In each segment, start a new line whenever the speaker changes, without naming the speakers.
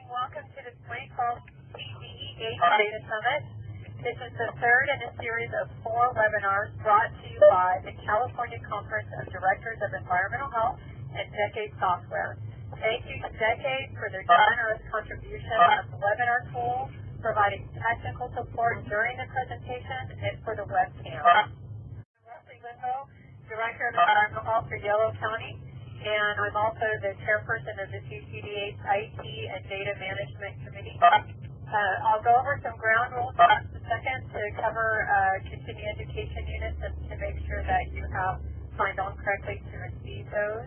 morning. Welcome to this 2012 CCDEH Data Summit. This is the third in a series of 4 webinars brought to you by the California Conference of Directors of Environmental Health and Decade Software. Thank you to Decade for their generous contribution of the webinar tool, providing technical support during the presentation and for the webcam. Director of Environmental Health for Yolo County, and I'm also the chairperson of the CCDEH IT and Data Management Committee. I'll go over some ground rules in just a second to cover continuing education units and to make sure that you have signed on correctly to receive those.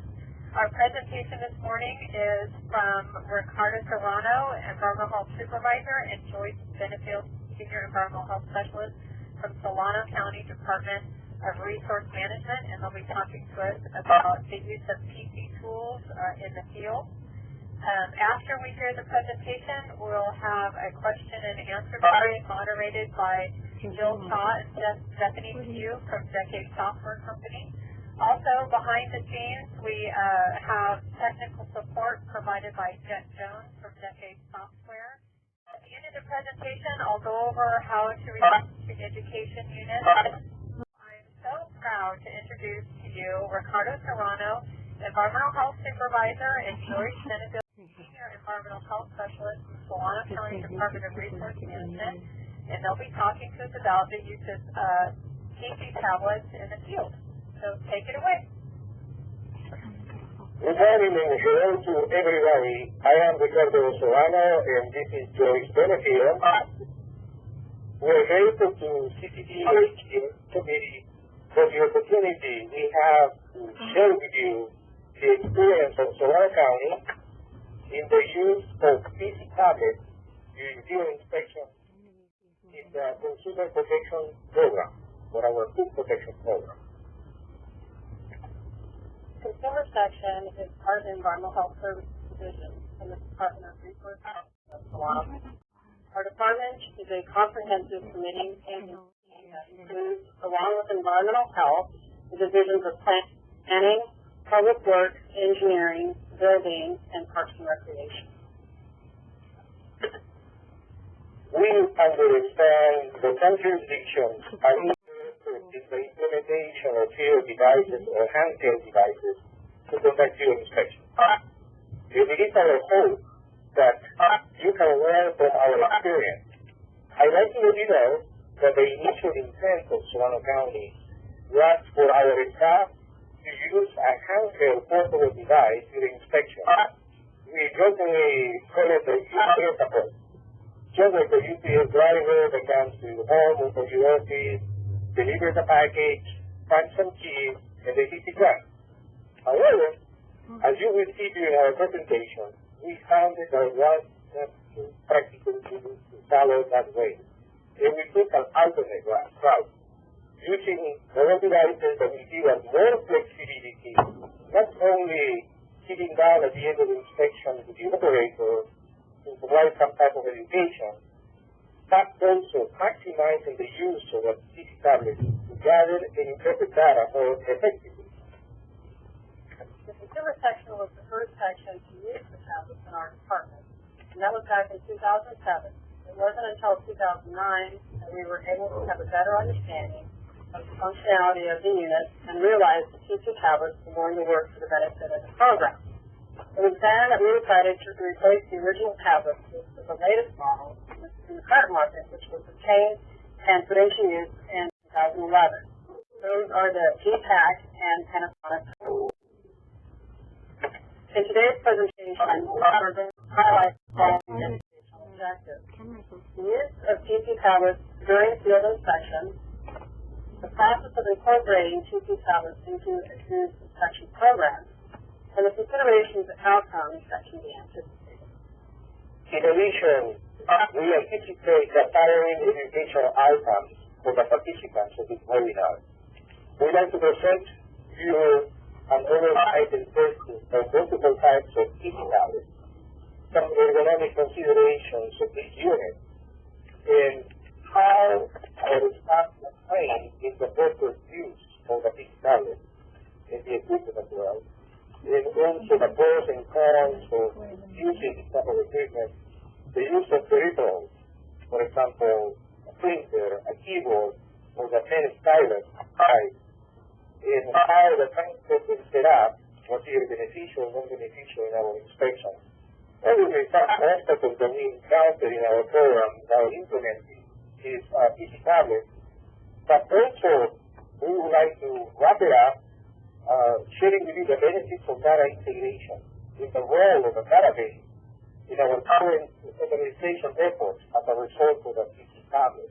Our presentation this morning is from Ricardo, Serrano, Environmental Health Supervisor, and Joyce, Benefield, Senior Environmental Health Specialist from Solano County Department of Resource Management, and they'll be talking to us about the use of PC tools in the field. After we hear the presentation, we'll have a question and answer period moderated by Jill Shaw and Stephanie Pugh from Decade Software Company. Also, behind the scenes, we have technical support provided by Jet Jones from Decade Software. At the end of the presentation, I'll go over how to reach the education unit. So proud to introduce to you Ricardo Serrano, Environmental Health Supervisor, and Joyce Benefield, Senior Environmental Health Specialist from Solano County Department of Resource Management, and they'll be talking to us about the use of PC tablets in the field. So take it away.
Good morning and hello to everybody. I am Ricardo Solano and this is Joyce Benefield. We're grateful to CCDEH Committee for the opportunity we have to share with you the experience of Solano County in the use of PC tablets during field inspection in the Consumer Protection Program, or our Food Protection Program.
Consumer section is part of the Environmental Health Services Division in the Department of Resource of Solano. Our department is a comprehensive committee agency that includes, along with environmental health, the divisions of planning, public works, engineering, building, and parks and recreation.
We understand the jurisdictions are interested in the implementation of field devices or handheld devices to conduct field inspection. It is our hope that you can learn from our experience. I'd like to let you know that the initial intent of Solano County was for our staff to use a handheld portable device during inspection. We jokingly call it the UPS approach. Just like the UPS driver that comes to your home or to your office, delivers a package, packs some keys, and they hit the ground. However, as you will see during our presentation, we found that there was not practical to follow that way. And we took an alternate route, using mobile devices that we give us more flexibility, not only sitting down at the end of the inspection with the operator to provide some type of education, but also maximizing the use of a PC tablet to gather and interpret data more effectively.
The consumer section was the first section to use the tablets in our department, and that was back in 2007. It wasn't until 2009 that we were able to have a better understanding of the functionality of the unit and realized the PC tablets were going to work for the benefit of the program. It was then that we decided to replace the original tablets with the latest model in the current market, which was obtained and put into use in 2011. Those are the GPAC and Panasonic tools. In today's presentation, we're going to highlight the following objectives: the use of PC tablets during field inspection, the process of incorporating PC tablets into a food inspection program, and the considerations and outcomes that can be anticipated.
In addition, we anticipate the following educational outcomes for the participants of this webinar. We'd like to present you an oversight and testing of multiple types of PC tablets, some ergonomic considerations of this unit, and how our staff is trained in the proper use of the PC tablet and the equipment as well, and also the pros and cons of using this type of equipment the use of peripherals, for example, a printer, a keyboard, or the pen stylus, and how the transport is set up was either beneficial or non-beneficial in our inspections. Obviously, some aspect of the we encountered in our program now implementing is PC tablet, but also we would like to wrap it up, sharing with you the benefits of data integration in the role of a database in our current organization efforts as a result of the PC tablet.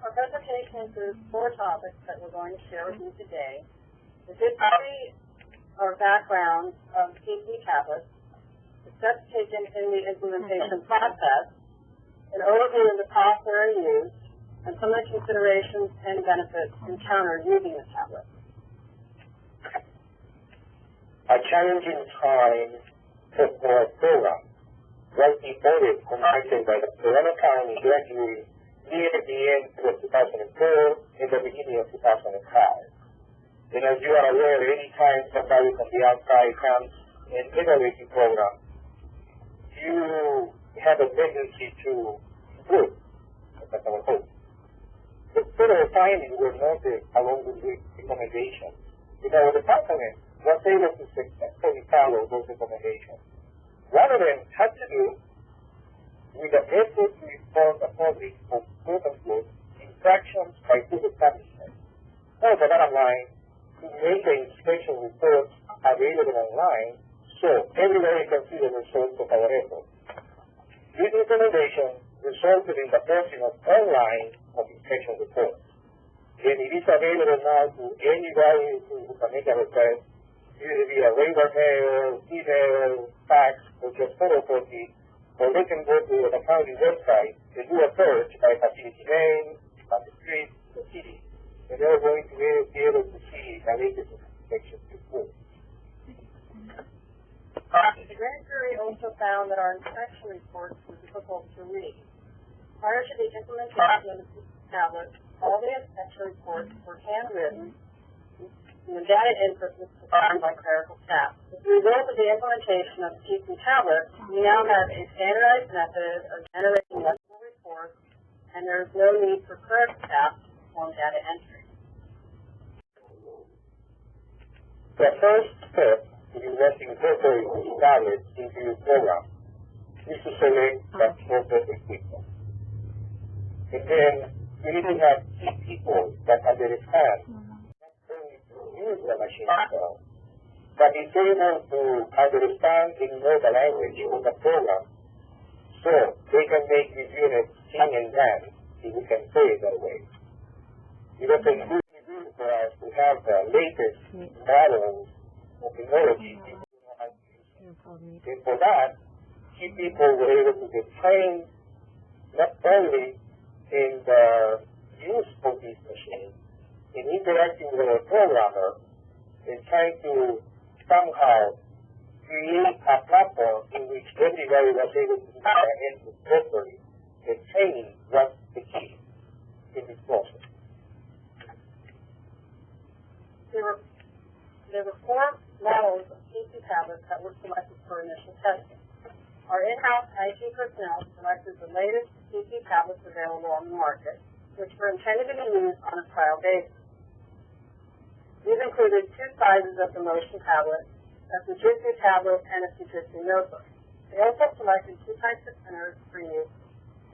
Our presentation includes 4 topics that we're going to share with you today: the history or background of PC tablets, the steps taken in the implementation process, an overview of the software used, and some of the considerations and benefits encountered using the tablet.
A challenging time for our program was the audit conducted by the Solano County gradually near the end of 2004 and the beginning of 2005. And as you are aware, any time somebody from the outside comes and evaluates the program, you have a tendency to improve. That's our hope. The further findings were noted along with the recommendations. And our department was able to successfully follow those recommendations. One of them had to do with the effort to inform the public of quote-unquote infractions by food establishments. Or the bottom line, to make the inspection reports available online so everybody can see the results of our efforts. This recommendation resulted in the posting of online of inspection reports. And it is available now to anybody who can make a request, either via waiver mail, email, fax, or just photocopy, or they can go to the county website and do a search by facility name, by the street, the city, and they're going to be able to see the latest inspection report.
The grand jury also found that our inspection reports were difficult to read. Prior to the implementation of the tablet, all the inspection reports were handwritten, and the data input was performed by clerical staff. As a result of the implementation of the PC tablet, we now have a standardized method of generating legible reports, and there is no need for clerical staff to perform data entry.
The first step in investing incorporating these tablets into your program is to select the appropriate equipment. And then you need to have key people that understand not only to use the machine itself, but is able to understand and know the language of the program so they can make these units sing and dance, if we can say it that way. It is really good for us to have the latest models of technology. And for that, key people were able to get trained not only in the use of these machines, in interacting with our programmer, and trying to somehow create a platform in which everybody was able to do their input properly, and training was the key in this process.
There were 4 models of PC tablets that were selected for initial testing. Our in-house IT personnel selected the latest PC tablets available on the market, which were intended to be used on a trial basis. These included 2 sizes of the motion tablet, a Fujitsu tablet, and a Fujitsu notebook. They also selected 2 types of printers for use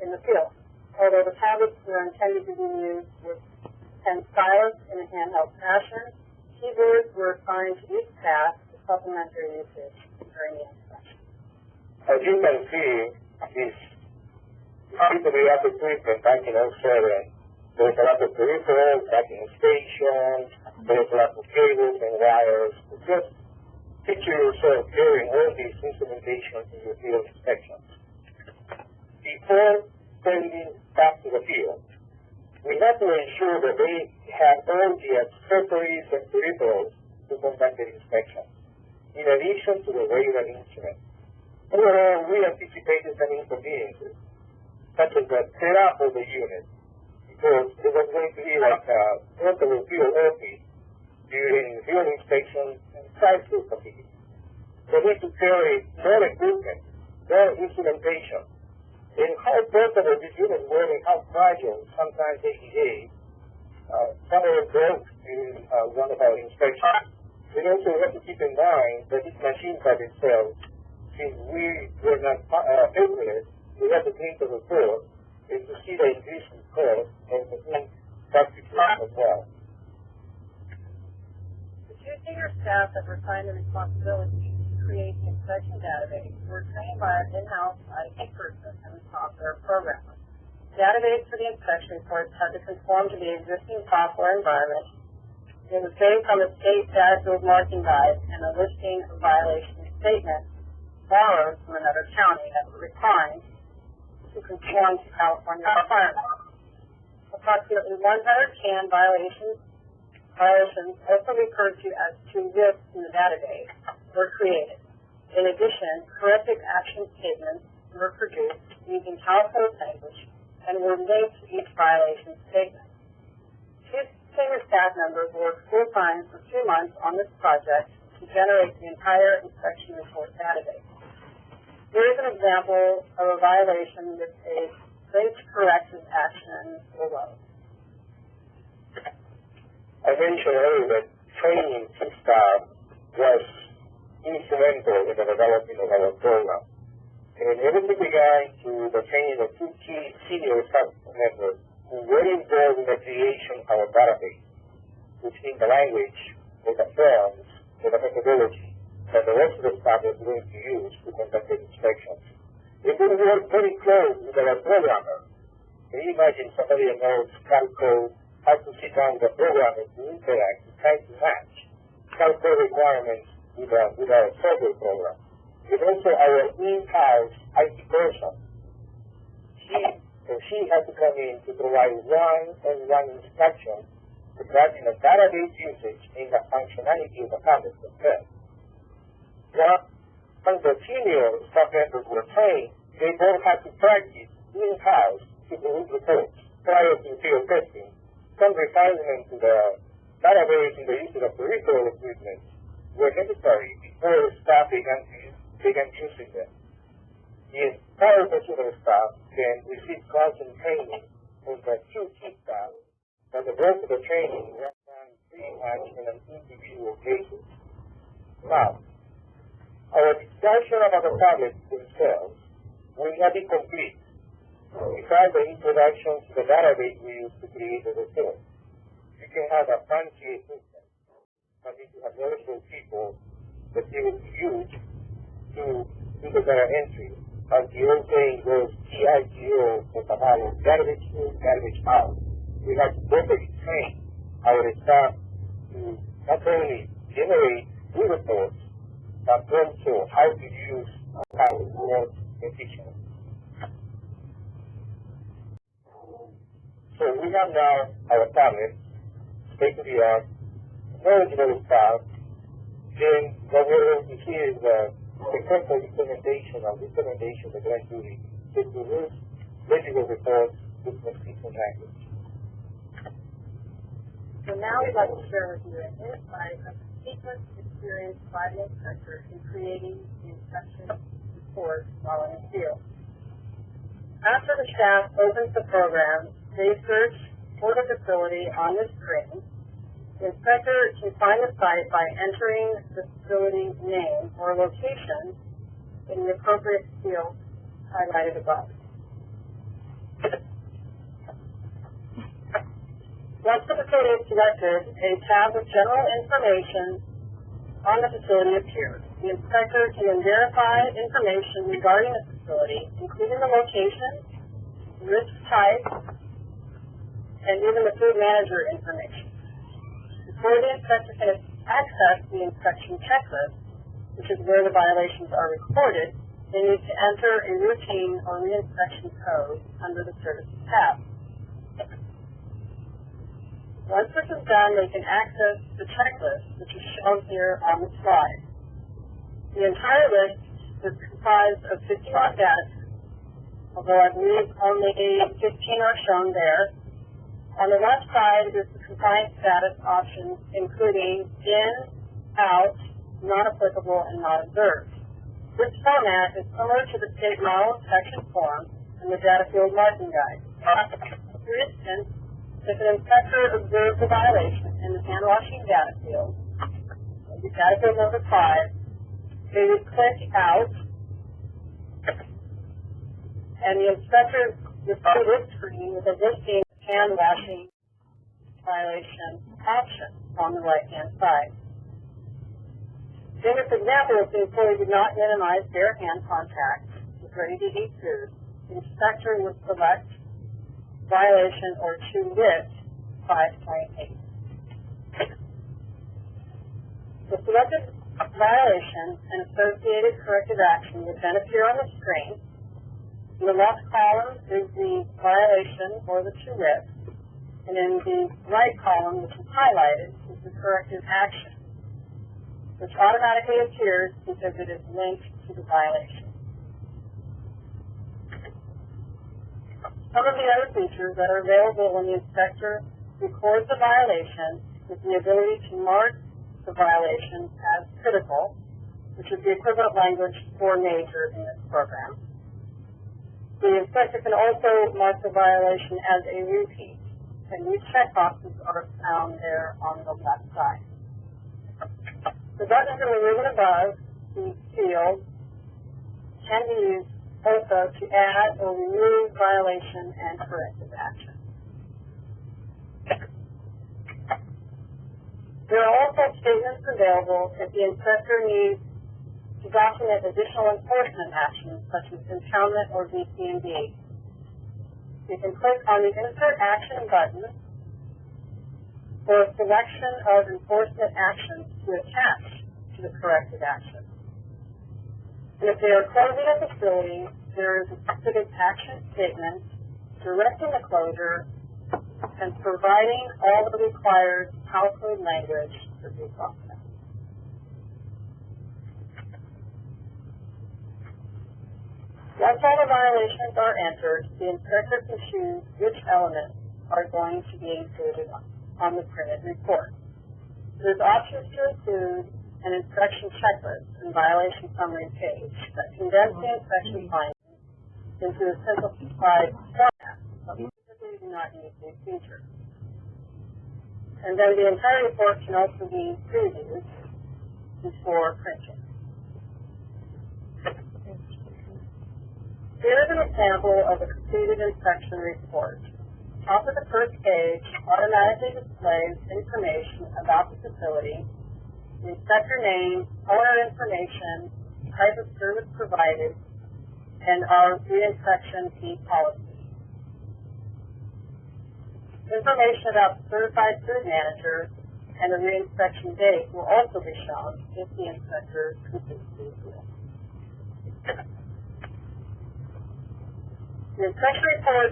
in the field, although the tablets were intended to be used with pen stylus in a handheld fashion. Keyboards were assigned to each task to supplement their usage during the inspection.
As you can see, this state-of-the-art equipment back in 07, there's a lot of peripherals, tracking stations, there's a lot of cables and wires. Just picture yourself carrying all these instrumentations in your field inspections. Before sending back to the field, we have to ensure that they have all the accessories and peripherals to conduct the inspection, in addition to the regular instruments. Overall, we anticipated some inconveniences, such as the setup of the unit, because it was going to be like a portable field office during field inspections and site facilities. So we need to carry more equipment their instrumentation, and how portable these units were and how fragile sometimes they behave. Some of them broke in one of our inspections. We also have to keep in mind that these machines by themselves, since we were not able, we have to clean the report and to see the increase in cost and to clean substitute as well.
The two senior staff that were assigned the responsibility to create the inspection database were trained by an in-house IT person and a software programmer. The database for the inspection reports had to conform to the existing software environment. It was based on the state Benefield marking guide and a listing of violation statements borrowed from another county that were refined to conform to California requirements. Approximately 110 violations, also referred to as to lists in the database, were created. In addition, corrective action statements were produced using California language and were linked to each violation statement. Two senior staff members worked full-time for 2 months on this project to generate the entire inspection report database. Here is an example of a violation with a linked corrective action below.
I mentioned earlier that training to staff was instrumental in the development of our program. And everything began to the training of 2 key senior staff members who were involved in the creation of our database, which in the language, with the forms, with the methodology that the rest of the staff was going to use to conduct the inspections. It would work very close with our programmer. Can you imagine somebody who knows code, how to sit down with the programmer to interact, to try to match code requirements with our software program? It's also our in-house IT person. She had to come in to provide one-on-one instruction regarding the database usage and the functionality of the tablets themselves. When the senior staff members were trained, they both had to practice in-house to produce reports prior to field testing. Some refinements to the database and the use of peripheral equipment were necessary before staff began using them. The entire personal staff then received constant training from the 2 key staff, but the rest of the training was done pretty much on an individual basis. Now, our discussion about the tablets themselves will not be complete without the introduction to the database we use to create the report. You can have a fancy equipment, but if you have knowledgeable people that you will use to do the data entry, as the old saying goes, GIGO for Tamales, garbage in, garbage out. We have to properly train our staff to not only generate new reports, but also how to use our reports efficiently. So we have now our tablets, state-of-the-art, knowledgeable staff, and what we're going to see is the successful implementation of the grand jury to produce legible reports with consistent language.
So now we'd like to share with you an insight of the sequence experienced by the inspector in creating the inspection report while in the field. After the staff opens the program, they search for the facility on the screen. The inspector can find the site by entering the facility name or location in the appropriate field highlighted above. Once the facility is selected, a tab with general information on the facility appears. The inspector can then verify information regarding the facility, including the location, risk type, and even the food manager information. Before the inspector can access the inspection checklist, which is where the violations are recorded, they need to enter a routine or re-inspection code under the Services tab. Once this is done, they can access the checklist, which is shown here on the slide. The entire list is comprised of 51 data, although I believe only 15 are shown there. On the left side is the compliance status options, including in, out, not applicable, and not observed. This format is similar to the state model inspection form and the data field marking guide. For instance, if an inspector observes a violation in the hand washing data field, the data field number 5, they would click out, and the inspector would see this screen with a listing of hand washing violation option on the right-hand side. In this example, if the employee did not minimize bare hand contact with ready-to-eat food, the inspector would select violation or chew list 5.8. The selected violation and associated corrective action would then appear on the screen. In the left column is the violation or the chew list, and in the right column, which is highlighted, is the corrective action, which automatically appears because it is linked to the violation. Some of the other features that are available when the inspector records the violation is the ability to mark the violation as critical, which is the equivalent language for major in this program. The inspector can also mark the violation as a repeat, and these checkboxes are found there on the left side. The buttons in the ribbon above the field can be used also to add or remove violation and corrective action. There are also statements available if the inspector needs to document additional enforcement actions such as impoundment or VC&D. You can click on the Insert Action button for a selection of enforcement actions to attach to the corrective action. And if they are closing a facility, there is a specific action statement directing the closure and providing all the required household language for due process. Once all the violations are entered, the inspector can choose which elements are going to be included on the printed report. There's options to include an inspection checklist and violation summary page that condense the inspection findings into a simplified format, but we typically do not use these features. And then the entire report can also be previewed before printing. Here is an example of a completed inspection report. Top of the first page automatically displays information about the facility, the inspector name, owner information, type of service provided, and our re-inspection fee policy. Information about the certified food manager and the re-inspection date will also be shown if the inspector completes the review. The inspection report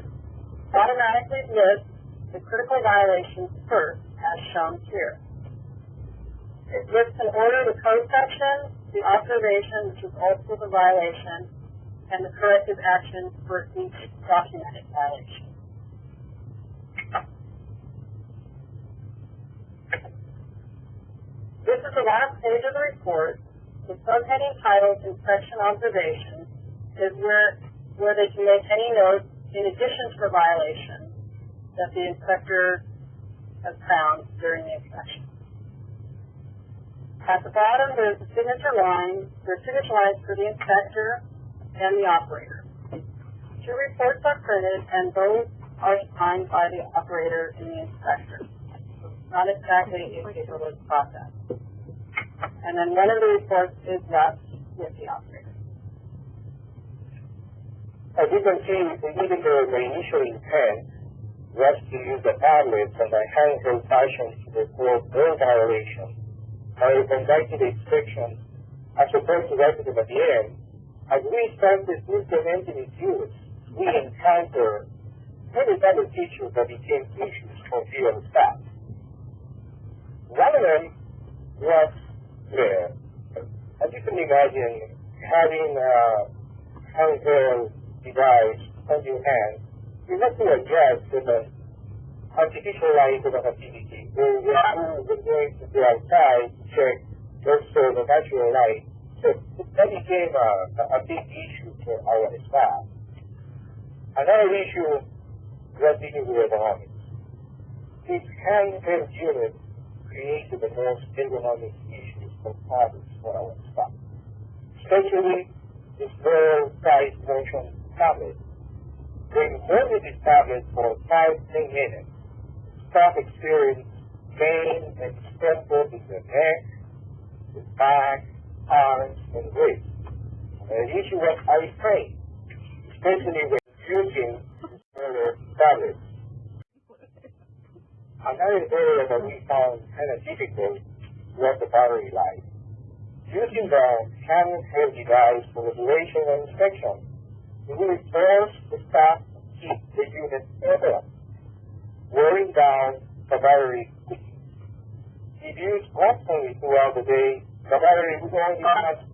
automatically lists the critical violations first, as shown here. It lists in order the code section, the observation, which is also the violation, and the corrective action for each documented violation. This is the last page of the report. The subheading titled Inspection Observations is where they can make any notes in addition to the violation that the inspector has found during the inspection. At the bottom, there's the signature line. There are signature lines for the inspector and the operator. 2 reports are printed, and both are signed by the operator and the inspector. So it's not exactly a paperless process. And then one of the reports is left with the operator.
As you can see, the initial intent was to use the tablets and the handheld fashion to report all violations. By conducting the inspection, as opposed to writing them at the end, as we started implementing its use, we encountered many other features that became issues for field staff. One of them was as you can imagine, having a handheld device on your hand, you have to adjust to the artificial light of an activity. We're going to go outside to check also the natural light that became a big issue for our staff. Another issue was dealing with ergonomics. This handheld unit created the most ergonomic issues for tablets for our staff, especially the small-sized motion tablet. When holding this tablet for 5-10 minutes, staff experienced pain and discomfort in the neck, the back, arms, and wrists. And the issue was eye strain, especially when using smaller tablets. Another area that we found kind of difficult was the battery life. Using the handheld device for the duration of inspection, it will force the staff to keep the unit open, wearing down the battery quickly. If used constantly throughout the day, the battery will only last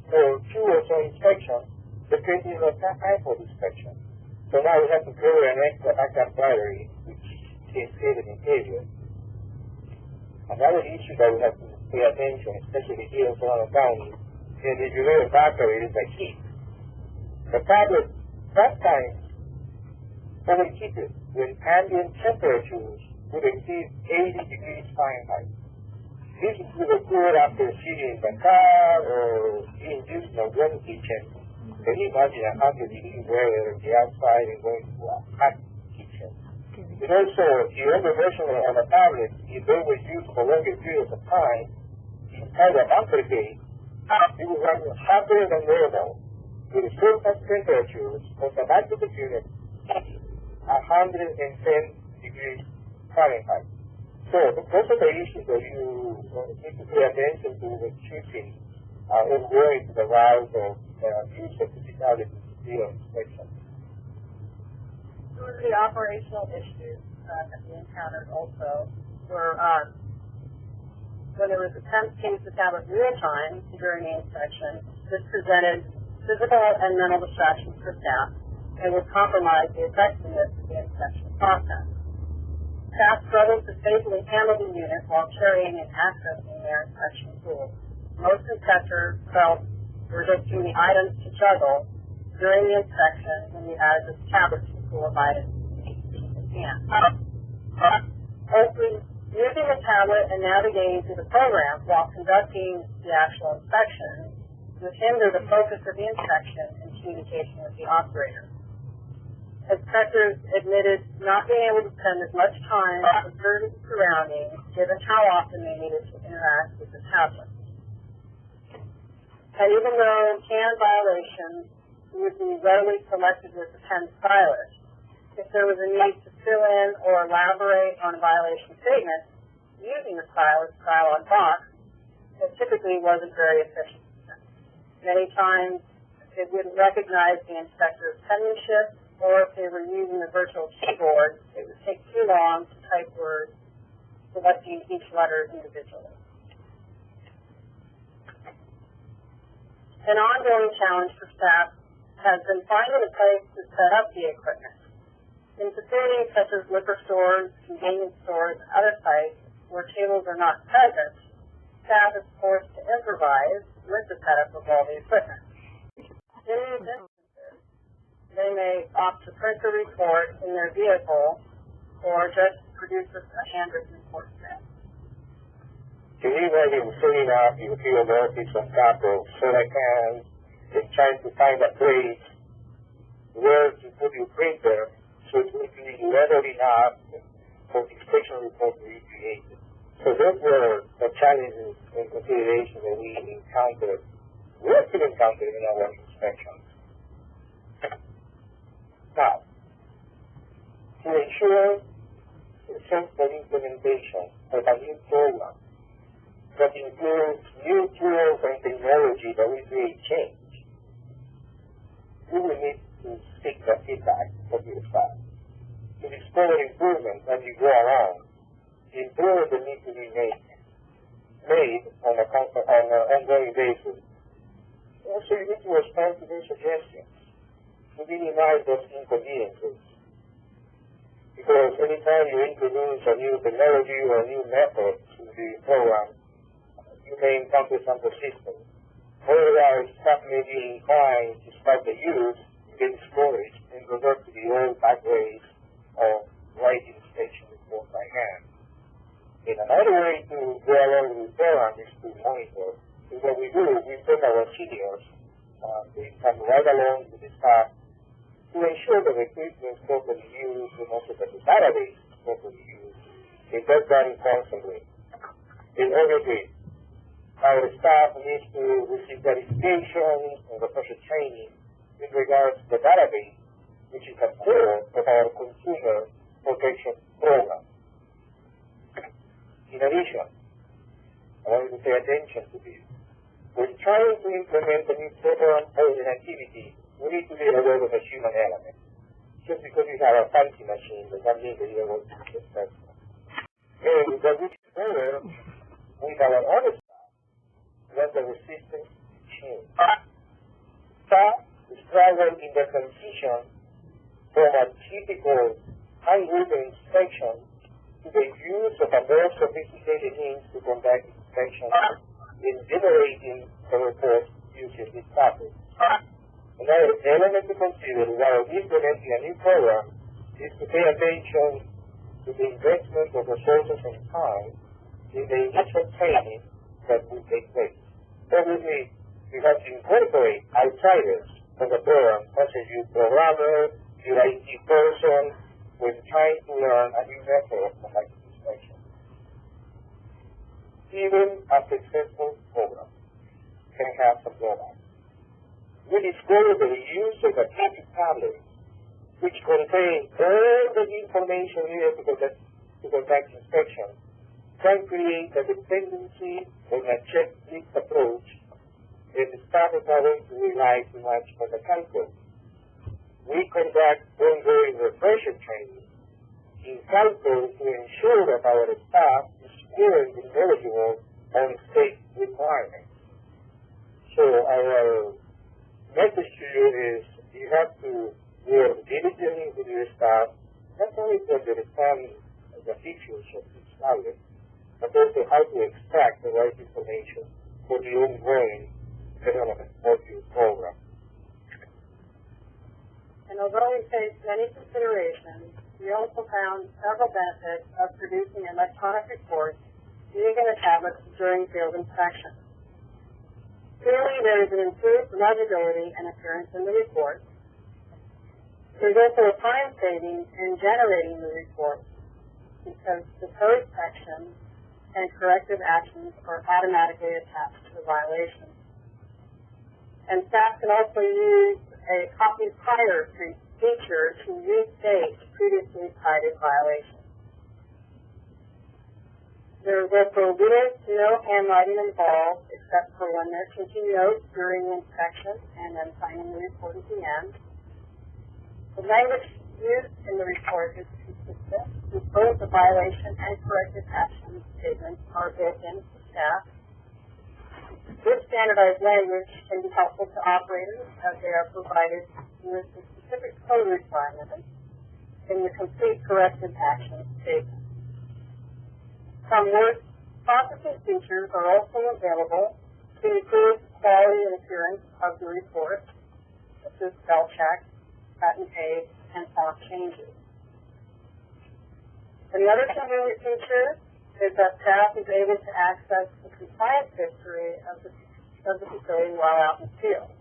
for 2 or so inspections, depending on the type of inspection. So now we have to carry an extra backup battery, which is heavy in failure. Another issue that we have to pay attention, especially here in Solano County, is if you wear a battery, it is the heat. The tablet sometimes overheated when ambient temperatures would exceed 80 degrees Fahrenheit. This would occur after sitting in the car or being used in a warm kitchen. Can you imagine 100 degree weather on the outside and going to a hot kitchen? And also, the older version on the tablet, if they were used for longer periods of time, inside the bunker gate, it would run hotter than normal, with surface temperatures on the back of the unit 110 degrees Fahrenheit. So those are the issues that you need to pay attention to when choosing or going to the route of use of physicality video inspection.
Some of the operational issues that we encountered also were when there was attempts to use the tablet real time during the inspection, this presented physical and mental distractions for staff and would compromise the effectiveness of the inspection process. Staff struggled to safely handle the unit while carrying and accessing their inspection tools. Most inspectors felt there were just too many items to juggle during the inspection when you added this tablet to the pool of items in hand. Using the tablet and navigating through the program while conducting the actual inspection would hinder the focus of the inspection and communication with the operator. Inspectors admitted not being able to spend as much time observing the surroundings given how often they needed to interact with the tablet. And even though CAN violations would be readily selected with the pen stylus, if there was a need to fill in or elaborate on a violation statement using the stylus style on box, it typically wasn't very efficient. Many times it wouldn't recognize the inspector's penmanship, or if they were using the virtual keyboard, it would take too long to type words, selecting each letter individually. An ongoing challenge for staff has been finding a place to set up the equipment. In facilities such as liquor stores, convenience stores, and other sites where tables are not present, staff is forced to improvise with the setup of all the equipment. In these instances, they may opt to print the report in their vehicle or just produce a handwritten report instead.
Can you imagine sitting up in the field office on top of soda cans and trying to find a place where to put your printer so it will be level enough for the inspection report to be created? So those were the challenges and considerations that we encountered, we are still encountering in our inspections. Now, to ensure successful implementation of a new program that includes new tools and technology that will create change, we will need to seek the feedback of your staff to discover improvements as you go along. The improvements that need to be made on an ongoing basis. Also, you need to respond to their suggestions to minimize those inconveniences. Because anytime you introduce a new technology or a new method to the program, you may encounter some resistance Otherwise, staff may be inclined to stop the use, get discouraged, and revert to the old back ways of writing inspection report by hand. And another way to go along with the program is to monitor. So what we do, we put our seniors, they come right along with the staff to ensure that the equipment is properly used and also that the database is properly used. It does that constantly. In every our staff needs to receive verification and refresher training in regards to the database, which is a core of our consumer protection program. In addition, I want you to pay attention to this. When trying to implement a new program or an activity, we need to be aware of the human element. Just because you have a fancy machine does not mean that you are going to be successful. And what we discover with our other staff was the resistance to change. Staff struggle in the transition from a typical handwritten inspection to the use of a more sophisticated means to conduct inspection in generating the report using this topic. Another element to consider while implementing a new program is to pay attention to the investment of resources and time in the initial training that will take place. Obviously, you have to incorporate outsiders from the program, such as your programmer, your IT person, when trying to learn a new method of conducting inspection. Even a successful program can have some drawbacks. We discovered that the use of a traffic tablet, which contains all the information needed to conduct inspection, can create a dependency on a checklist approach, and the staff is not going to rely too much on the calculator. We conduct ongoing refresher training in calculator to ensure that our staff is fluent and knowledgeable on state requirements. So our message to you is you have to work diligently with your staff, not only to understand the features of this tablet, but also how to extract the right information for the ongoing development of your program.
And although we faced many considerations, we also found several benefits of producing electronic reports using the tablets during field inspections. Clearly, there is an improved legibility and appearance in the report. There's also a time saving in generating the report because the code sections and corrective actions are automatically attached to the violation. And staff can also use a copy prior feature to restate previously cited violations. There is also little to no handwriting involved except for when they're taking notes during the inspection and then signing the report at the end. The language used in the report is consistent with both the violation and corrective action statements are built into staff. This standardized language can be helpful to operators as they are provided with the specific code requirements in the complete corrective action statement. Some word processing features are also available to improve the quality and appearance of the report, such as spell check, cut and paste, and font changes. Another convenient feature is that staff is able to access the compliance history of the facility while out in the field.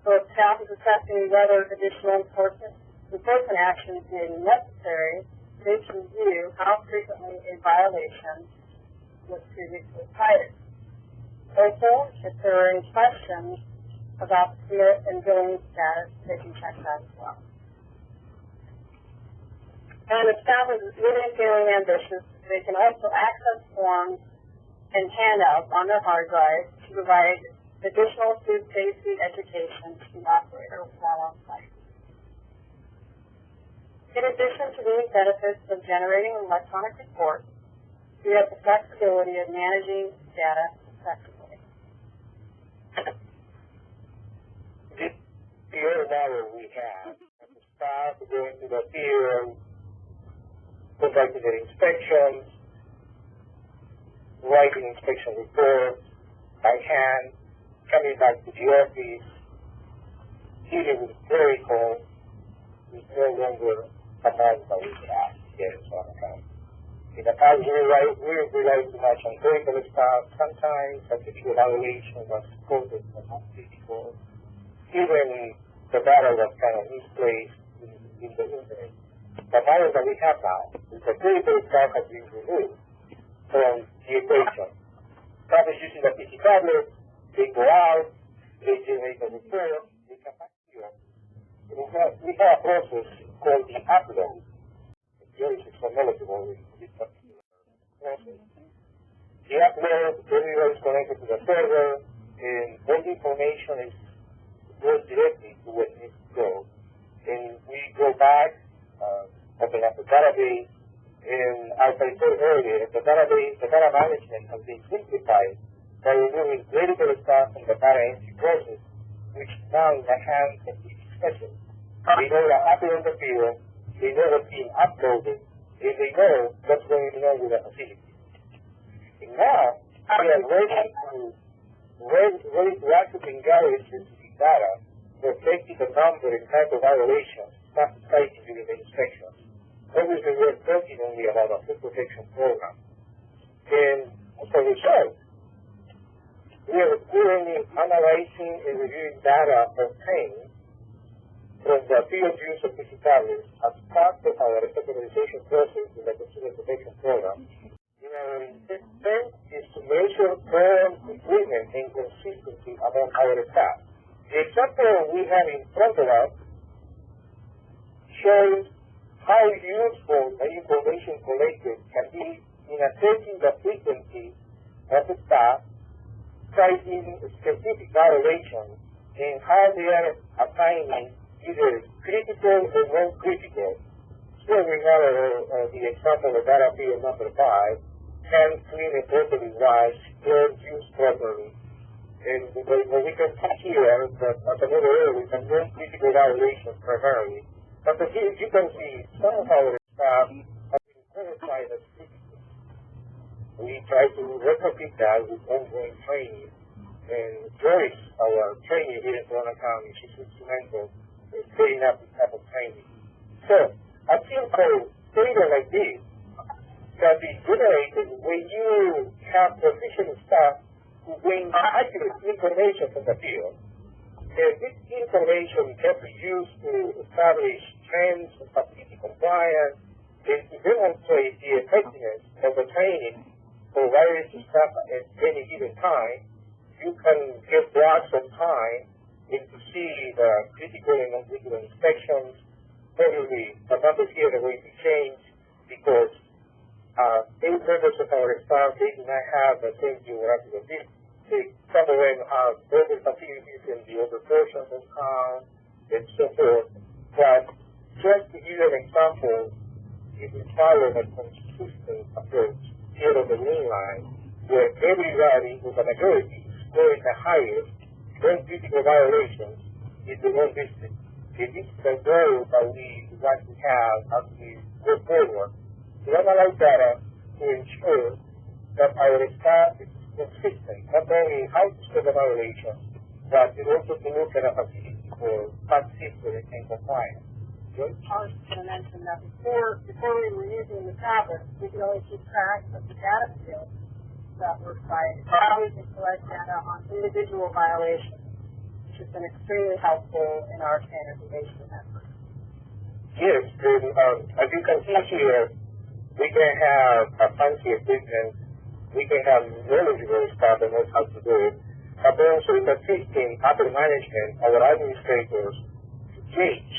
So if staff is assessing whether additional enforcement actions may be necessary, they can view how frequently a violation was previously cited. Also, if there are any questions about the submit and billing status, they can check that as well. And if staff is really feeling ambitious, they can also access forms and handouts on their hard drive to provide additional food safety education to the operator while on site. In addition to these benefits of generating an electronic report, we have the flexibility of managing data effectively.
This field model we have, the staff going to the field, conducting their inspections, writing inspection reports by hand, coming back to the office, dealing with clerical, is no longer a man that we have here in Solano County. In the past, we relied too much on clerical staff. Sometimes a typical evaluation was quoted as critical. Even the data was kind of misplaced in the internet. The model that we have now is the clerical staff has been removed from the equation. Staff is using the PC tablet, they go out, they generate a report, they come back here. We have a process called the upload. Joyce is knowledgeable with this particular process. The upload, everybody is connected to the server, and all the information goes directly to where it needs to go. And we go back, open up the database, and as I said earlier, the data management has been simplified by removing critical stuff from the data entry process, which now in the hands of the specialists. They know that after on the field, they know what's being uploaded, and they know what's going on with the facility. And now, we are ready to access and gather specific data, reflecting the number and type of violations cited during the inspections. Obviously, we're talking only about a food protection program. And as a result, we are currently analyzing and reviewing data obtained from the field use of PC tablets as part of our categorization process in the consumer protection program. Our intent is to measure program improvement and consistency among our staff. The example we have in front of us shows how useful the information collected can be in assessing the frequency of the staff, citing specific violations, and how they are assigning either critical or non-critical. Here we have the example of data field number 5, hands clean and properly washed, gloves used properly. And what we can see here that at another area we can non-critical violations primarily. But here you can see some of our staff have been qualified as critical. We try to replicate that with ongoing training. And Joyce, our trainer here in Solano County, she's instrumental in setting up this type of training. So, a simple data like this can be generated when you have proficient staff who bring accurate information from the field. And this information can be used to establish trends in facility compliance and to demonstrate the effectiveness of the training provided to staff at any given time. You can get blocks of time and to see the critical and non-critical inspections. Probably the numbers here are going to change because 8 members of our staff, they do not have the same geographical distance. Some of them have older facilities and the older portions of town and so forth. But just to give you an example, if we follow a consistent approach here on the green line, where everybody with a majority is scoring the highest non-critical violations in the whole district. It is the goal that we want to have as we go forward to analyze data to ensure that our staff is consistent, not only how to stop the violation, but also to look at a facility for past history and compliance.
I was going to mention that before we were using the tablets, we could only keep track of the data fields that were cited. Now we can collect data on individual violations, which has been extremely helpful in our standardization effort.
Yes, and as you can see here, we can have a fancy equipment, we can have knowledgeable staff that knows how to do it, but also in assisting upper management, our administrators, to gauge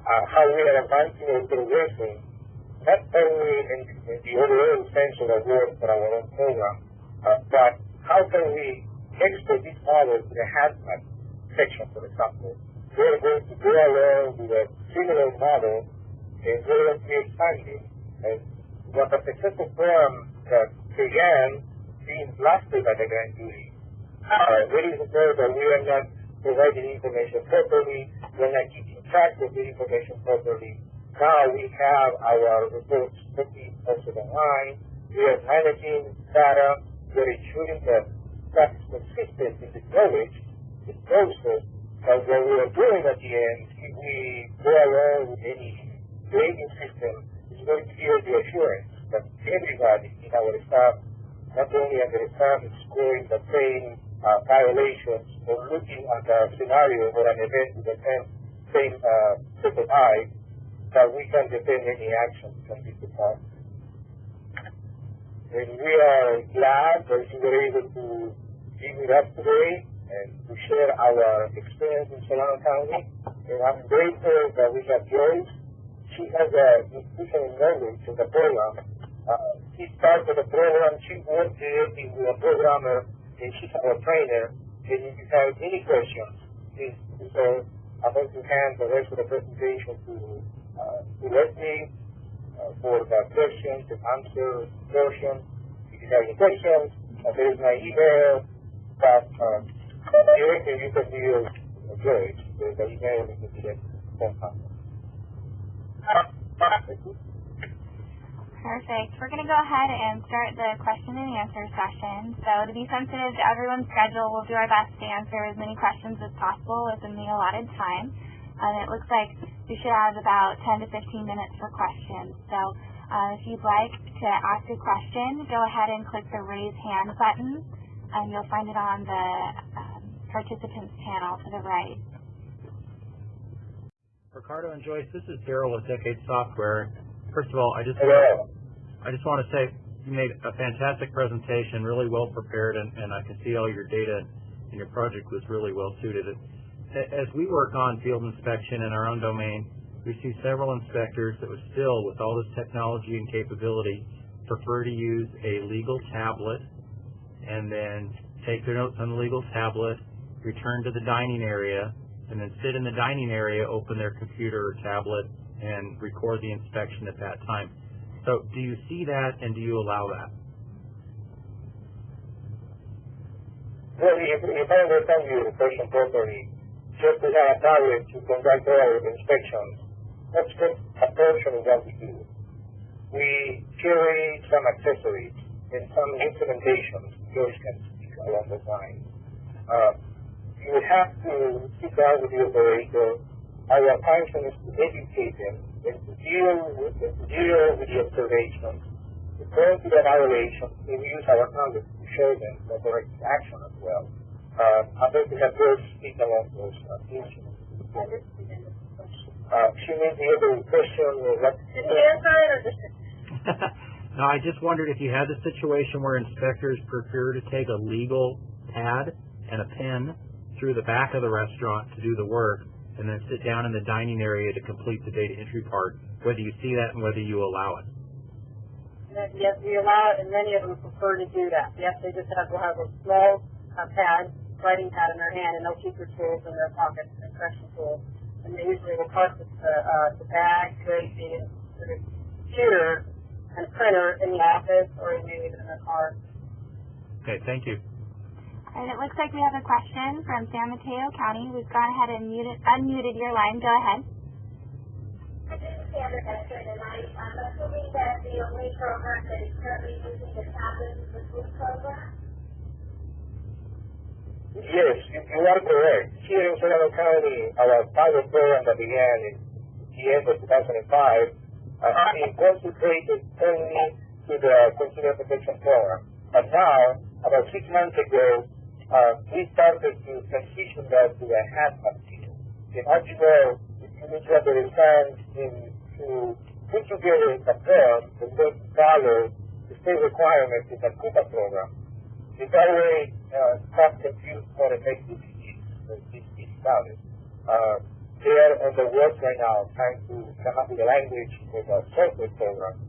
how we are advancing and progressing, not only in the overall sense of the work for our own program, but how can we export this model to the hazmat section, for example. We are going to go along with a similar model, and we're going to be expanding. And what a successful program that began being blasted by the grand jury. Very important that we are not providing information properly, we're not keeping track of the information properly. Now we have our reports posted online, we are managing data, we're ensuring that staff is consistent in the knowledge, the process, but what we are doing at the end, if we go along with any grading system, is going to give the assurance that everybody in our staff, not only understand scoring the same violations or looking at a scenario or an event with the same set of eyes, that we can defend any action from this department. And we are glad that you were able to be with us today and to share our experience in Solano County. And I'm grateful that we have Joyce. She has a institutional knowledge of the program. She started the program, she worked directly with a programmer, and she's our trainer. And if you have any questions, please, so I'm going to hand the rest of the presentation to Leslie for the questions and answer portion. If you have any questions, there is my email, but directly you can use Joyce. The email is in the phone contact.
Perfect. We're going to go ahead and start the question and answer session. So to be sensitive to everyone's schedule, we'll do our best to answer as many questions as possible within the allotted time. It looks like we should have about 10 to 15 minutes for questions. So if you'd like to ask a question, go ahead and click the raise hand button, and you'll find it on the participants panel to the right.
Ricardo and Joyce, this is Daryl with Decade Software. First of all, I just want to say you made a fantastic presentation, really well prepared, and I can see all your data and your project was really well suited. As we work on field inspection in our own domain, we see several inspectors that would still, with all this technology and capability, prefer to use a legal tablet and then take their notes on the legal tablet, return to the dining area, and then sit in the dining area, open their computer or tablet, and record the inspection at that time. So do you see that, and do you allow that?
Well, if I understand your question properly, just to have a tablet to conduct our inspections, that's just a portion of what we do. We carry some accessories and some instrumentations. Joyce can speak along those lines. You have to sit down with the operator. Our function is to educate them and to deal with the observations. To turn to the violation, we use our knowledge to show them the correct action as well. I'm going to have Joyce speak along those issues. She may be able to question what...
Did he answer it or just...
No, I just wondered if you had the situation where inspectors prefer to take a legal pad and a pen through the back of the restaurant to do the work, and then sit down in the dining area to complete the data entry part, whether you see that and whether you allow it.
Yes, we allow it, and many of them prefer to do that. Yes, they just will have a small pad, writing pad in their hand, and they'll keep their tools in their pockets, their inspection tools. And they usually will park the bag, the computer, and printer in the office, or maybe even in their car.
Okay, thank you.
And it looks like we have a question from San Mateo County. We've gone ahead and unmuted your line. Go ahead.
My name is Sandra Hester, and I'm assuming that the only program that is currently using the tablet is the food program?
Yes, you are correct. Here in Serrano County, our pilot program that began in the end of 2005 has been concentrated only to the consumer protection program. But now, about 6 months ago, we started to transition that to a hazmat field. And as you know, you need to understand to put together a program that will follow the state requirements in the CUPA program. In that way, stop confused more effectively is valid. They are on the work right now trying to come up with a language for the software program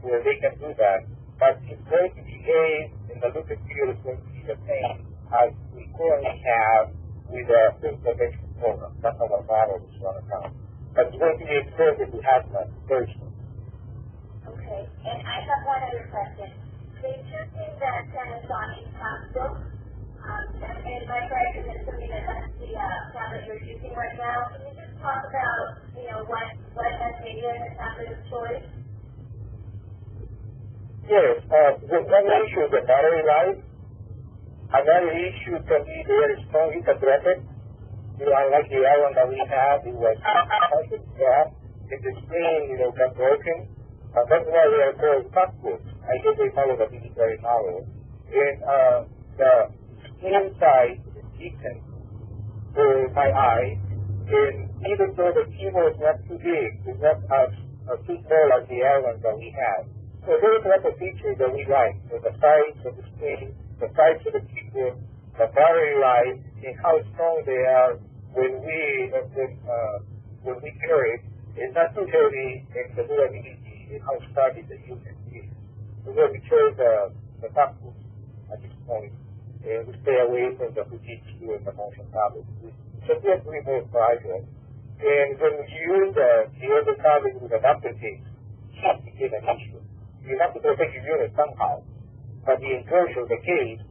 where they can do that. But it's going to behave and the look and feel is going to be the same as we currently have with the food protection program. That's our model is on account. But it's going to be extended to hazmat very soon.
Okay, and I have one other question. They just think that Panasonic built, and my correct is assuming that that's the tablet you're using right now. Can you just talk about, what has made it a tablet of choice?
Yes, the one issue is the battery life. Another issue can be very strong is addressed. Unlike the other one that we had, it was gap. If the screen, got broken. That's why we are called passwords. I guess they follow the military model. And the inside is decent for my eye. And even though the keyboard is not too big, it's not as too small as the other ones that we have. So those are the features that we like. So the size of the screen, the size of the keyboard, the battery life, and how strong they are when we carry it. It's not too heavy, and the durability and how sturdy the unit is. So we chose the top at this point, and we stay away from the Fujitsu and the motion tablets. So we have to be more private. And when you use the other tablet with an aftercase, it became an issue. You have to protect your unit somehow. But the enclosure, the case,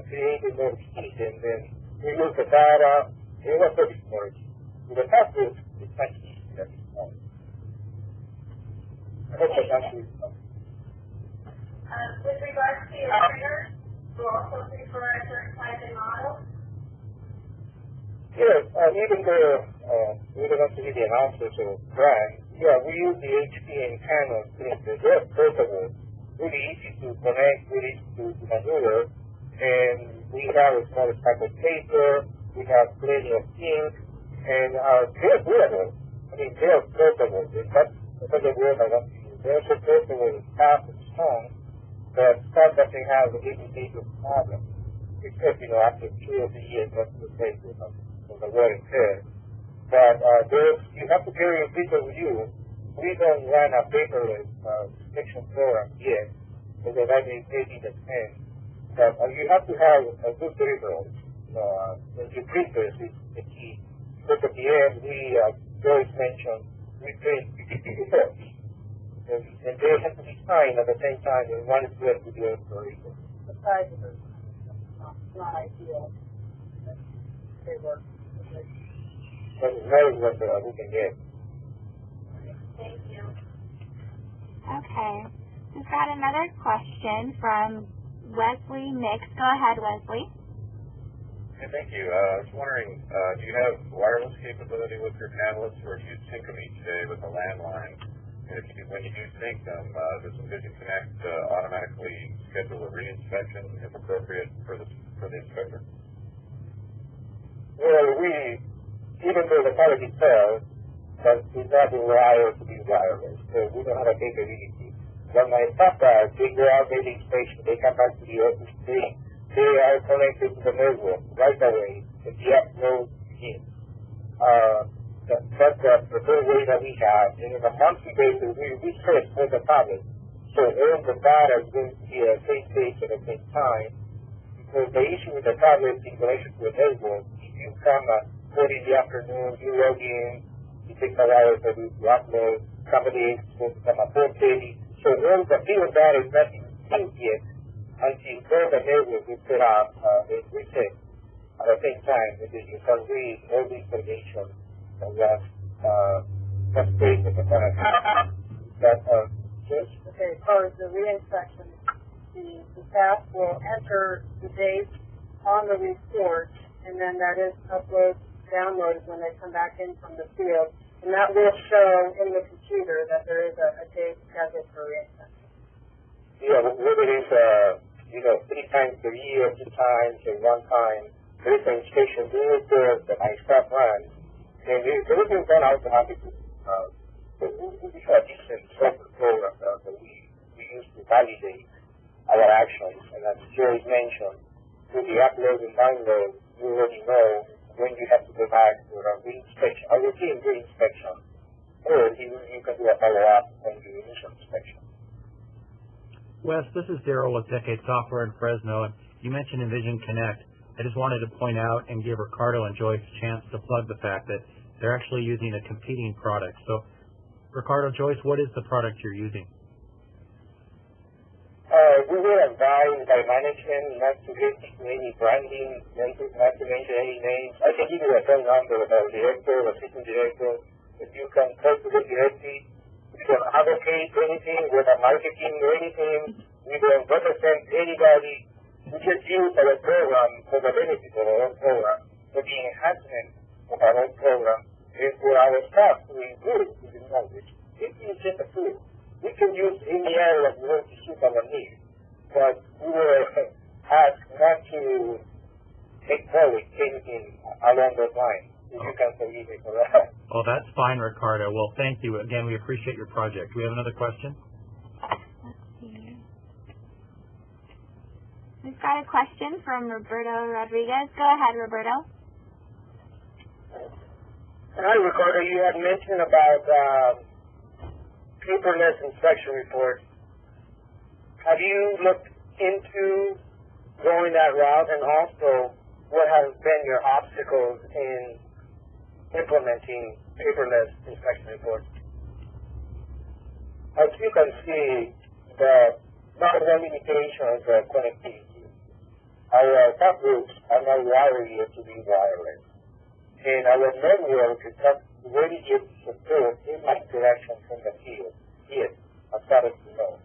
created more heat, and then we looked at data, and it was very storage. With the tablet, it's much easier at this point. I hope that answers your question.
With regards to your printers, you also prefer a certain type of model?
Yes, even though we don't have to give the announcers or brand, we use the HP and Canon printers. They're portable, really easy to connect, really easy to maneuver, and we have a small type of paper, we have plenty of ink, and they're durable. I mean, they're portable. That's the word I want to use. They're so portable and fast and strong that stuff doesn't have a major problem. Except, after 2 or 3 years, that's the same with them. The wear and tear. But you have to carry your paper with you. We don't run a paperless inspection program yet, because that may be the same. But you have to have a good peripherals. Your printers is the key. Because at the end, Joyce mentioned, we print reports. And they have to be signed at the same time, and one is good to the other operator.
The size of it is not ideal. They work.
But it's very what we can get.
Thank you.
Okay. We've got another question from Wesley Nix. Go ahead, Wesley.
Hey, thank you. I was wondering, do you have wireless capability with your tablets, or do you sync them each day with a landline? And when you do sync them, does Envision Connect automatically schedule a reinspection if appropriate for the inspector?
Well, even though the product itself is not wired to be wireless, so we don't have a capability. When my staff guys, they go out, they do inspection, they come back to the office, they are connected to the network right away, and the app knows in. That's the preferred way that we have. And on a monthly basis, we search for the tablet. So all the data is going to be at the same place at the same time. Because the issue with the tablet in relation to the network, if you come at 4 in the afternoon, you log in, it takes a while for you to upload, somebody else is supposed to come at 4:30. So all the field data is not synced yet until all the network is set up and reset at the same time, and then you can read all the information on that page of the product. Yes?
Okay, as far as the reinspection, the staff will enter the date on the report, and then that is downloaded when they come back in from the field, and that will show in the computer that there is a date scheduled for reinspection.
Yeah, whether it's 3 times a year, 2 times, or 1 time, there is an inspection report that my staff runs, and everything's done automatically. We have a decent software program that we use to validate our actions, and as Joyce mentioned, with the upload and download, you already know when you have to go back for a reinspection, a routine reinspection, or you can do a follow-up on your initial inspection.
Wes, this is Daryl with Decade Software in Fresno, and you mentioned Envision Connect. I just wanted to point out and give Ricardo and Joyce a chance to plug the fact that they're actually using a competing product. So, Ricardo, Joyce, what is the product you're using?
We will advise by management not to get any branding, not to mention any names. I can give you a phone number of our director, assistant director. If you can talk to them directly, we can advocate anything, whether marketing or anything. We don't represent anybody. we just use our program for the benefit of our own program, for the enhancement of our own program, and for our staff to improve the knowledge. It is just a tool. We can use any area we want to suit our needs, but we were asked not to take forward anything along those lines. If you can forgive me for that.
Oh, that's fine, Ricardo. Well, thank you. Again, we appreciate your project. Do we have another question?
Let's see. We've got a question from Roberto Rodriguez. Go ahead, Roberto.
Hi, Ricardo. You had mentioned about paperless inspection reports. Have you looked into going that route, and also what have been your obstacles in implementing paperless inspection reports? As you can see, the number one limitation is the connectivity. Our subgroups are not wired yet to be wireless, and our network is not ready yet to support any interaction from the field yet, as far as we know.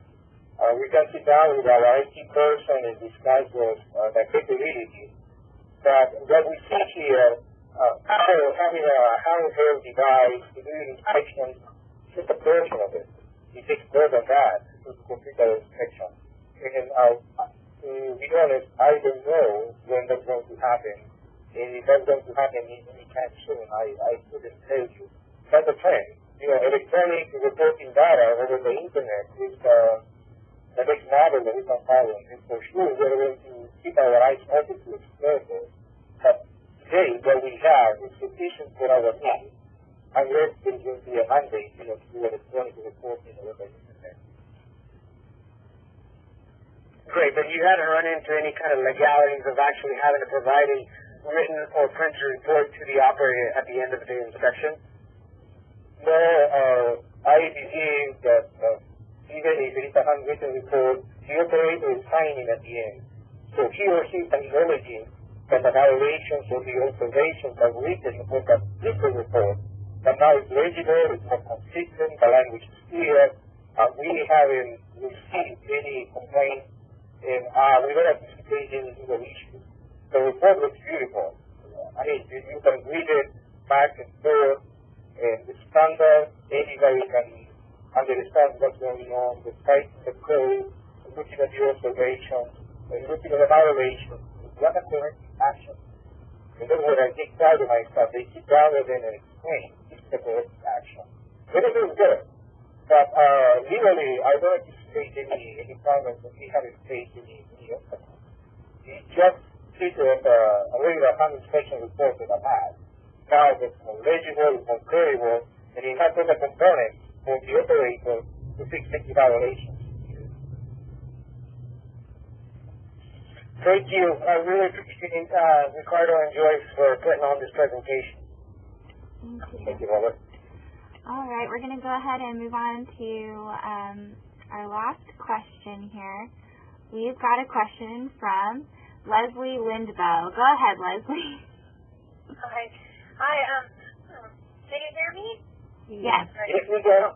We can sit down with our IT person and discuss those the capabilities. But what we see here, having a handheld device to do inspection, is just a portion of it. It takes more than that to complete the inspection. And to be honest, I don't know when that's going to happen. And if that's going to happen anytime soon, I couldn't tell you. That's a trend. Electronic reporting data over the internet is the next model that we can follow. And for sure, we're going to keep our eyes open to explore those. But today, what we have is sufficient for our needs, unless there's going to be a mandate, to do electronic reporting over the internet.
Great, but you haven't run into any kind of legalities of actually having to provide a written or printed report to the operator at the end of the inspection?
No, I believe that even if it is a handwritten report, the operator is signing at the end. So he or she is acknowledging that the violations or the observations are written for that different report. But now it's legible, it's more consistent, the language is clear, we haven't received any complaints, and we don't anticipate any legal issues. The report looks beautiful. I mean, you can read it back and forth, and it's standard, anybody can understand what's going on, the type of the code, looking at the observations, and looking at the violations, what a correct action. And then when I take pride in myself, they sit down and then explain this is the correct action. Everything is good. But legally, I don't anticipate any problems that we haven't faced any obstacles. It's just treated a regular hand inspection report that I've had. Now it's more legible, it's more credible, and it has all the components for the operator to fix any violations.
Thank you. I really appreciate Ricardo and Joyce for putting on this presentation.
Thank you, Robert.
All right, we're going to go ahead and move on to our last question here. We've got a question from Leslie Lindbow. Go ahead, Leslie.
Hi. Can you hear me?
Yes.
Yes, we can.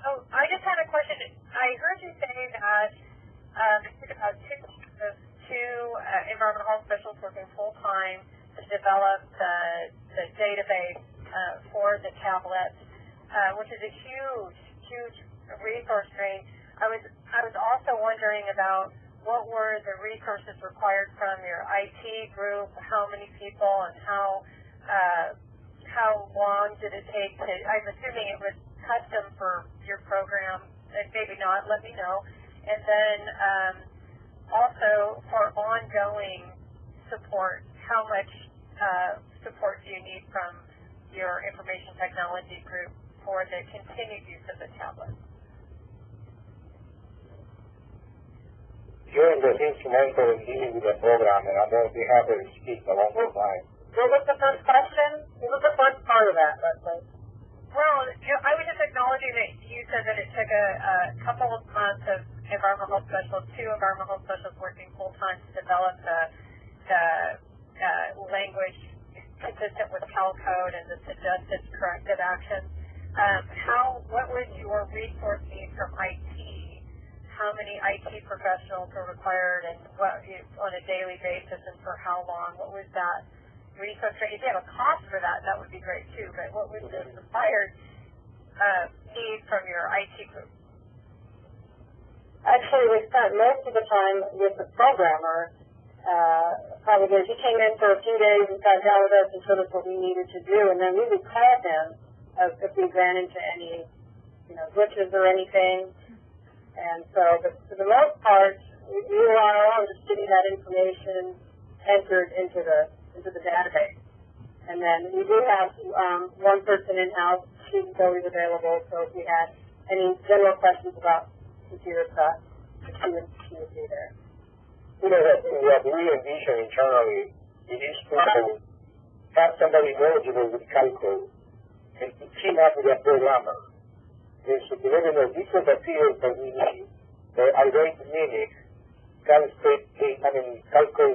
Oh, I just had a question. I heard you say that two environmental health specialists working full-time to develop the database for the tablets, which is a huge resource drain. I was also wondering about what were the resources required from your IT group, how many people, and how long did it take to, I'm assuming it was custom for your program, and maybe not, let me know. And then also for ongoing support, how much support do you need from your information technology group for the continued use of the tablet?
You're the instrumental in dealing with the program, and I'm going to be happy to speak along those lines.
What was the first question? What was the first part of that, Leslie?
Well, I was just acknowledging that you said that it took a couple of months of environmental health specialists, two environmental health specialists working full-time to develop the language consistent with Cal Code and the suggested corrective actions. What was your resource need from IT? how many IT professionals were required and what on a daily basis and for how long? What was that resource? If you have a cost for that, that would be great too. But what was the required need from your IT group?
Actually, we spent most of the time with the programmer. Probably he came in for a few days and sat down with us and showed us what we needed to do, and then we would call him if we ran into any, glitches or anything. And so, but for the most part, we rely on just getting that information entered into the database. And then we do have one person in-house. She's always available, so if we had any general questions about computer stuff, she would be there.
What we envision internally is to have somebody knowledgeable with calculus and to team up with a programmer. And so to let them know these are the fields that we need that are going to mimic calculus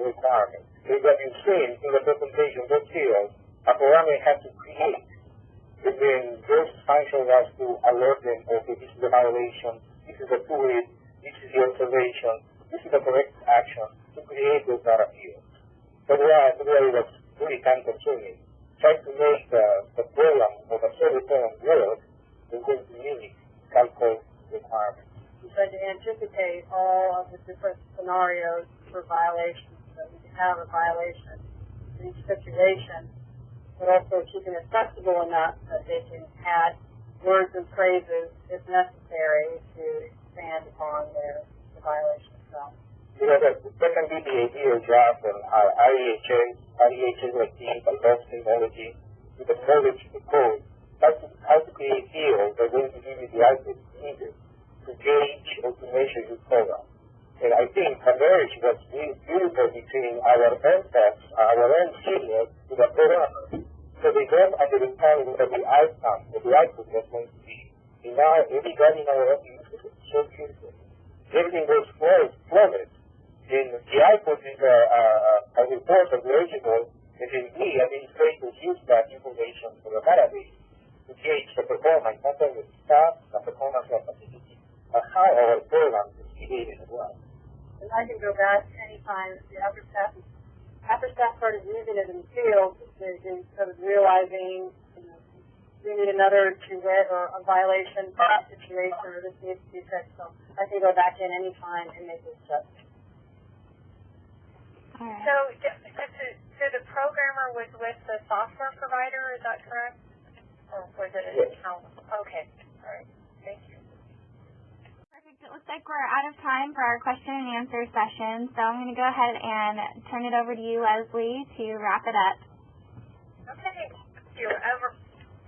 requirements. So what you've seen in the presentation, those fields, a programmer has to create. And then those functions have to alert them, okay, this is the violation, this is the tweet, this is the observation, this is the correct action to create those data fields. So that's really time consuming. Trying to make the program or the service program work is going to mimic calculus requirements.
We tried to anticipate all of the different scenarios for violations, so we can have a violation in each situation, but also keeping it flexible enough that they can add words and phrases if necessary to expand upon the violation itself.
That can be the ideal job for our REHS like advanced technology, with the knowledge to code, how to create fields that are going to give you the output needed to gauge or to measure your program. And I think the marriage was beautiful between our own steps, our own seniors, to the programmer. So they both understand what the outcome, what the output was going to be. And now everybody in our office uses it so beautifully. Everything goes flawless. And the output is a report of eligible, and then we, administrators, use that information from the database to gauge the performance, not only the staff, the performance of the facility, but how our program is created as well.
And I can go back anytime after staff started using it in the field, they started realizing we need another QRIT or a violation situation, or this needs to be fixed. So I can go back in anytime and make this adjustment.
Right.
So the programmer was with the software provider, is that correct? Or was it an account? Okay, all right, thank you.
Perfect. It looks like we're out of time for our question and answer session, so I'm going to go ahead and turn it over to you, Leslie, to wrap it up.
Okay,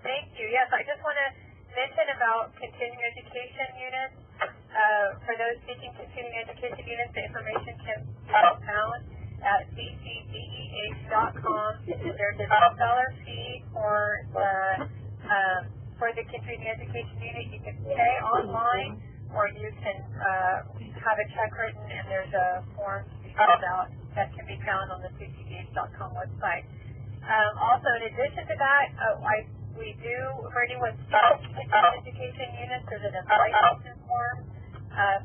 thank you. Yes, I just want to mention about continuing education units. For those seeking continuing education units, the information can be found at CCDEH.com. There's a $12 fee for the continuing education unit. You can pay online, or you can have a check written, and there's a form to be filled out that can be found on the CCDEH.com website. Also, in addition to that, we do, for anyone seeking continuing education units, there's an application form.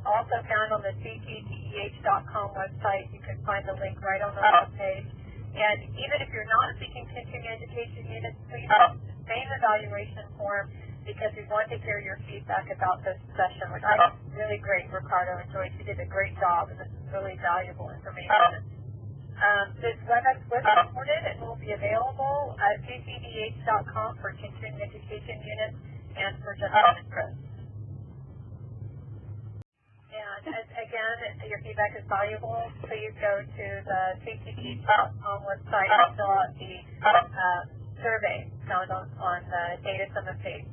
Also found on the CCDEH.com website. You can find the link right on the webpage. And even if you're not seeking continuing education units, please fill the same evaluation form, because we want to hear your feedback about this session, which I think is really great. Ricardo and Joyce, you did a great job, and this is really valuable information. This WebEx was recorded and will be available at CCDEH.com for continuing education units and for general interest. And again, your feedback is valuable. Please go to the CCDEH.com website and fill out the survey found on the data summit page.